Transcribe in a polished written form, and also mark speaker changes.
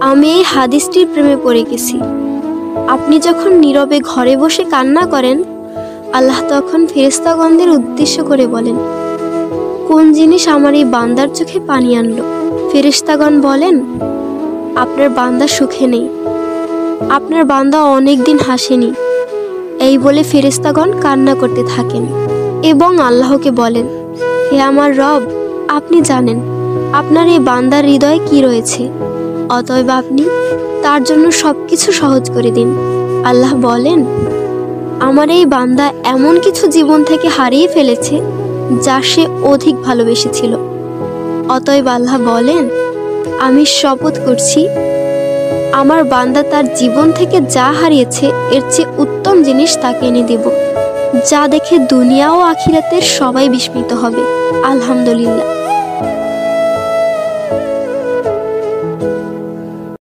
Speaker 1: আমি এই হাদিসটির প্রেমে পড়ে গেছি। আপনি যখন নীরবে ঘরে বসে কান্না করেন, আল্লাহ তখন ফেরেশতাগণদের উদ্দেশ্য করে বলেন, কোন জিনিস আমার এই বান্দার চোখে পানি আনলো? ফেরেশতাগণ বলেন, আপনার বান্দা সুখে নেই, আপনার বান্দা অনেকদিন হাসেনি। এই বলে ফেরেশতাগণ কান্না করতে থাকেন এবং আল্লাহকে বলেন, হে আমার রব, আপনি জানেন আপনার এই বান্দার হৃদয়ে কি রয়েছে, অতএব আপনি তার জন্য সবকিছু সহজ করে দিন। আল্লাহ বলেন, আমার এই বান্দা এমন কিছু জীবন থেকে হারিয়ে ফেলেছে যা সে অধিক ভালোবেসেছিল। অতএব আল্লাহ বলেন, আমি শপথ করছি, আমার বান্দা তার জীবন থেকে যা হারিয়েছে এর চেয়ে উত্তম জিনিস তাকে এনে দেব, যা দেখে দুনিয়া ও আখিরাতের সবাই বিস্মিত হবে। আলহামদুলিল্লাহ।